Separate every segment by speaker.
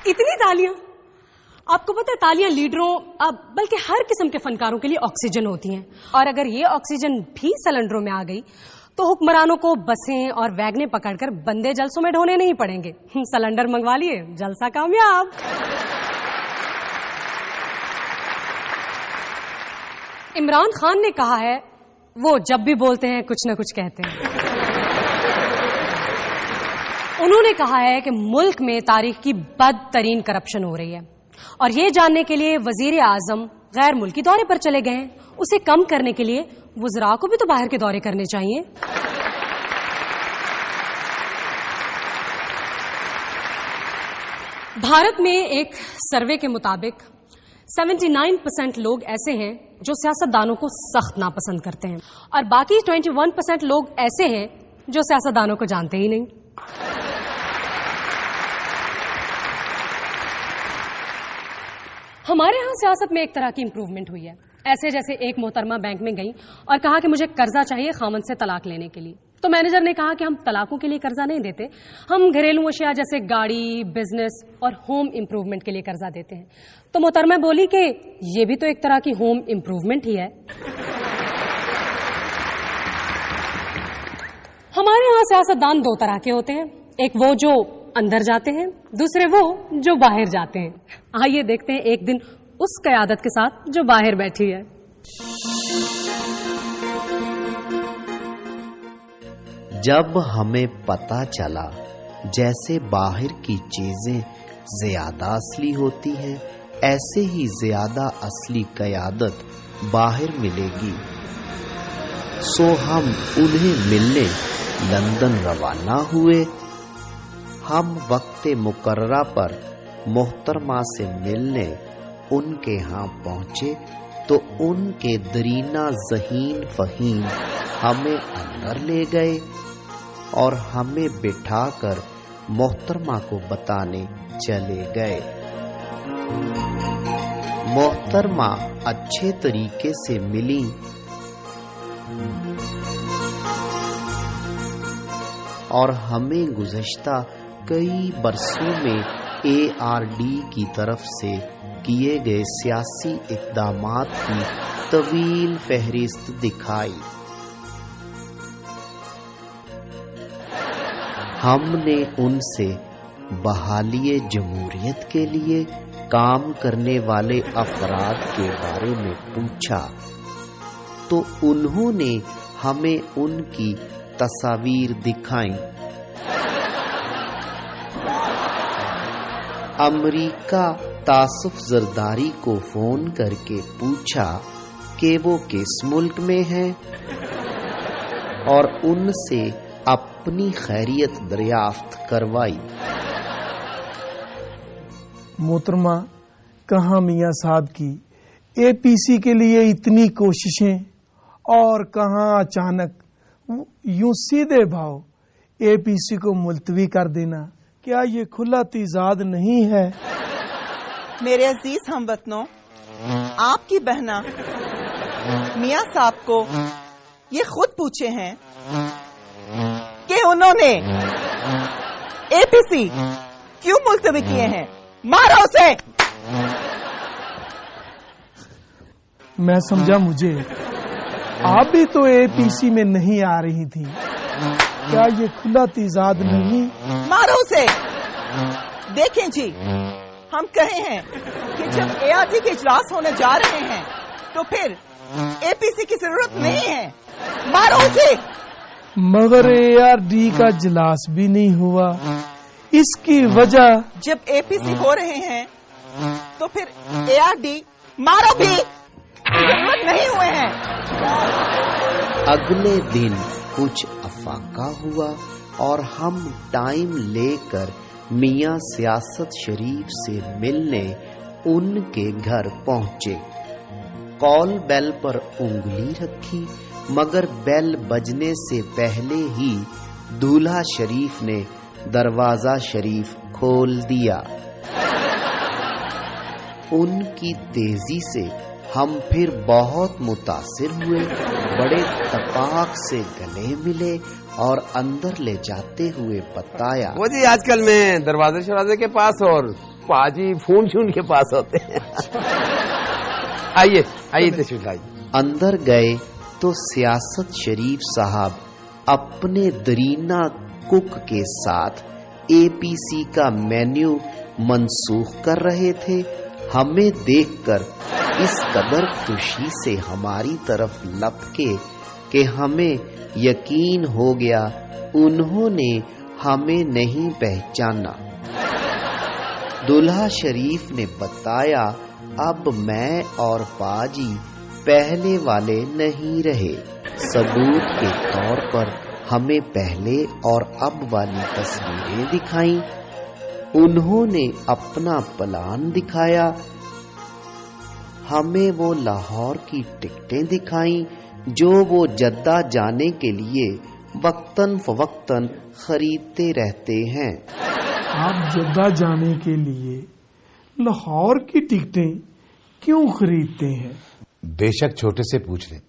Speaker 1: इतनी तालियां। आपको पता है तालियां लीडरों बल्कि हर किस्म के फनकारों के लिए ऑक्सीजन होती हैं, और अगर ये ऑक्सीजन भी सिलेंडरों में आ गई तो हुक्मरानों को बसें और वैगनें पकड़कर बंदे जलसों में ढोने नहीं पड़ेंगे। सिलेंडर मंगवा लिए, जलसा कामयाब। इमरान खान ने कहा है वो जब भी बोलते हैं कुछ न कुछ कहते हैं। उन्होंने कहा है कि मुल्क में तारीख की बदतरीन करप्शन हो रही है, और ये जानने के लिए वजीर आजम गैर मुल्की दौरे पर चले गए हैं। उसे कम करने के लिए वज़रा को भी तो बाहर के दौरे करने चाहिए। भारत में एक सर्वे के मुताबिक 79% लोग ऐसे हैं जो सियासतदानों को सख्त नापसंद करते हैं, और बाकी 21% लोग ऐसे हैं जो सियासतदानों को जानते ही नहीं। हमारे यहाँ सियासत में एक तरह की इंप्रूवमेंट हुई है। ऐसे जैसे एक मोहतरमा बैंक में गई और कहा कि मुझे कर्जा चाहिए खामन से तलाक लेने के लिए, तो मैनेजर ने कहा कि हम तलाकों के लिए कर्जा नहीं देते, हम घरेलू अशिया जैसे गाड़ी, बिजनेस और होम इंप्रूवमेंट के लिए कर्जा देते हैं। तो मोहतरमा बोली कि ये भी तो एक तरह की होम इंप्रूवमेंट ही है। हमारे यहाँ सियासतदान दो तरह के होते हैं, एक वो जो अंदर जाते हैं, दूसरे वो जो बाहर जाते हैं। आइए देखते हैं एक दिन उस क़यादत के साथ जो बाहर बैठी है।
Speaker 2: जब हमें पता चला जैसे बाहर की चीजें ज्यादा असली होती हैं, ऐसे ही ज्यादा असली क़यादत बाहर मिलेगी, सो हम उन्हें मिलने लंदन रवाना हुए। हम वक्ते मुकर्रा पर मोहतरमा से मिलने उनके यहाँ पहुंचे तो उनके दरीना ज़हीन फ़हीम हमें अंदर ले गए और हमें बिठाकर मोहतरमा को बताने चले गए। मोहतरमा अच्छे तरीके से मिली और हमें गुज़श्ता कई बरसों में ARD की तरफ से किए गए सियासी इक़दामात की तवील फहरिस्त दिखाई। हमने उनसे बहाली जमहूरियत के लिए काम करने वाले अफराद के बारे में पूछा तो उन्होंने हमें उनकी तस्वीर दिखाई। अमेरिका तासुफ जरदारी को फोन करके पूछा कि वो किस मुल्क में हैं और उनसे अपनी खैरियत दरियाफ्त करवाई।
Speaker 3: मोहतरमा, कहाँ मियाँ साहब की APC के लिए इतनी कोशिशें और कहाँ अचानक यूं सीधे भाव APC को मुलतवी कर देना, क्या ये खुला तीजाद नहीं है?
Speaker 4: मेरे अजीज हमवतनों, आपकी बहना मियाँ साहब को ये खुद पूछे हैं कि उन्होंने APC क्यों मुलतवी किए हैं। मारो उसे।
Speaker 3: मैं समझा मुझे आप भी तो APC में नहीं आ रही थी, क्या ये खुला तीजाद नहीं?
Speaker 4: मारो उसे। देखें जी, हम कहे हैं कि जब ARD के इजलास होने जा रहे हैं तो फिर APC की जरूरत नहीं है। मारो उसे।
Speaker 3: मगर ARD का इजलास भी नहीं हुआ, इसकी वजह?
Speaker 4: जब APC हो रहे हैं तो फिर ARD मारो भी जरूरत नहीं हुए हैं।
Speaker 2: अगले दिन कुछ अफाका हुआ और हम टाइम लेकर मियाँ सियासत शरीफ से मिलने उनके घर पहुंचे। कॉल बेल पर उंगली रखी, मगर बेल बजने से पहले ही दूल्हा शरीफ ने दरवाजा शरीफ खोल दिया। उनकी तेजी से हम फिर बहुत मुतासिर हुए, बड़े तपाक से गले मिले और अंदर ले जाते हुए बताया,
Speaker 5: वो जी आजकल मैं दरवाजे शराजे के पास और पाजी फोन शून के पास होते हैं। आइए आइए तशरीफ लाइए।
Speaker 2: अंदर गए तो सियासत शरीफ साहब अपने दरीना कुक के साथ एपीसी का मेन्यू मनसूख कर रहे थे। हमें देखकर इस कदर खुशी से हमारी तरफ लपके कि हमें यकीन हो गया उन्होंने हमें नहीं पहचाना। दुल्हा शरीफ ने बताया अब मैं और पाजी पहले वाले नहीं रहे। सबूत के तौर पर हमें पहले और अब वाली तस्वीरें दिखाईं। उन्होंने अपना प्लान दिखाया। हमें वो लाहौर की टिकटें दिखाईं जो वो जद्दा जाने के लिए वक्तन फवक्तन खरीदते रहते हैं।
Speaker 3: आप जद्दा जाने के लिए लाहौर की टिकटें क्यों खरीदते हैं?
Speaker 6: बेशक छोटे से पूछ लें,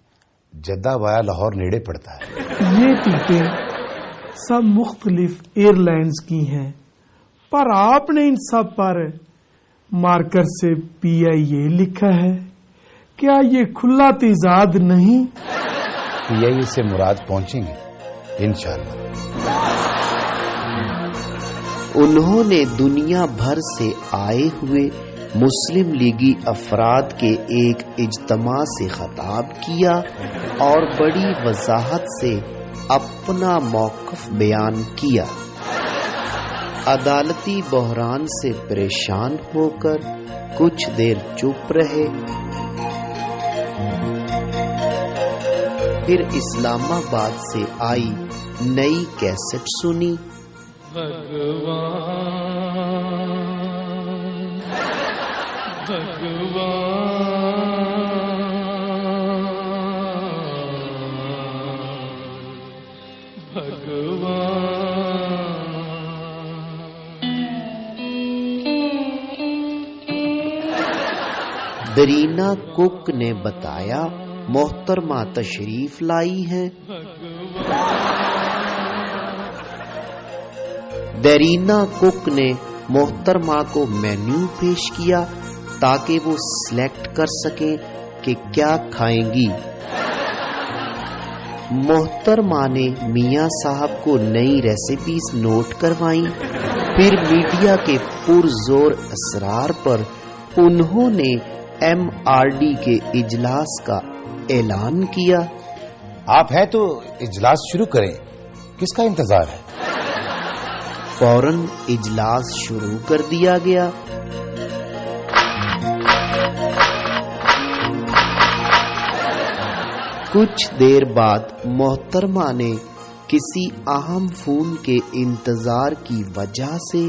Speaker 6: जद्दा वाया लाहौर नेड़े पड़ता है।
Speaker 3: ये टिकटें सब मुख्तलिफ एयरलाइंस की हैं, पर आपने इन सब पर मार्कर से PIA लिखा है। क्या ये खुला तेजाद नहीं?
Speaker 6: PIA से मुराद पहुंचेंगे इंशाअल्लाह।
Speaker 2: उन्होंने दुनिया भर से आए हुए मुस्लिम लीगी अफराद के एक इज्तिमा से खिताब किया और बड़ी वजाहत से अपना मौक़िफ़ बयान किया। अदालती बहरान से परेशान होकर कुछ देर चुप रहे। फिर इस्लामाबाद से आई नई कैसेट सुनी। दरीना कुक ने बताया मोहतरमा तशरीफ लाई हैं। दरीना कुक ने मोहतरमा को मेन्यू पेश किया ताकि वो सिलेक्ट कर सकें कि क्या खाएंगी। मोहतरमा ने मियां साहब को नई रेसिपीज नोट करवाईं। फिर मीडिया के पुरजोर असरार पर उन्होंने MRD के इजलास का ऐलान किया।
Speaker 6: आप हैं तो इजलास शुरू करें, किसका इंतजार है?
Speaker 2: फौरन इजलास शुरू कर दिया गया। कुछ देर बाद मोहतरमा ने किसी अहम फोन के इंतजार की वजह से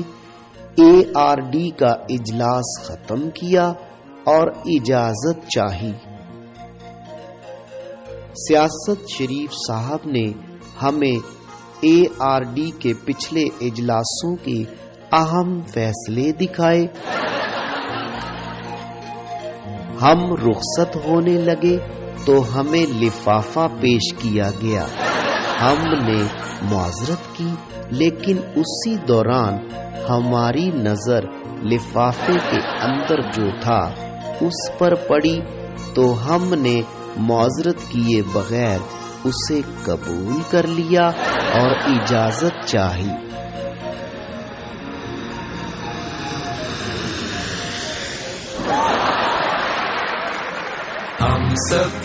Speaker 2: ARD का इजलास खत्म किया और इजाजत चाही। सियासत शरीफ साहब ने हमें ARD के पिछले इजलासों के अहम फैसले दिखाए। हम रुखसत होने लगे तो हमें लिफाफा पेश किया गया। हमने मुआजरत की, लेकिन उसी दौरान हमारी नजर लिफाफे के अंदर जो था उस पर पड़ी तो हमने मुआजरत किए बगैर उसे कबूल कर लिया और इजाजत चाही। हम सब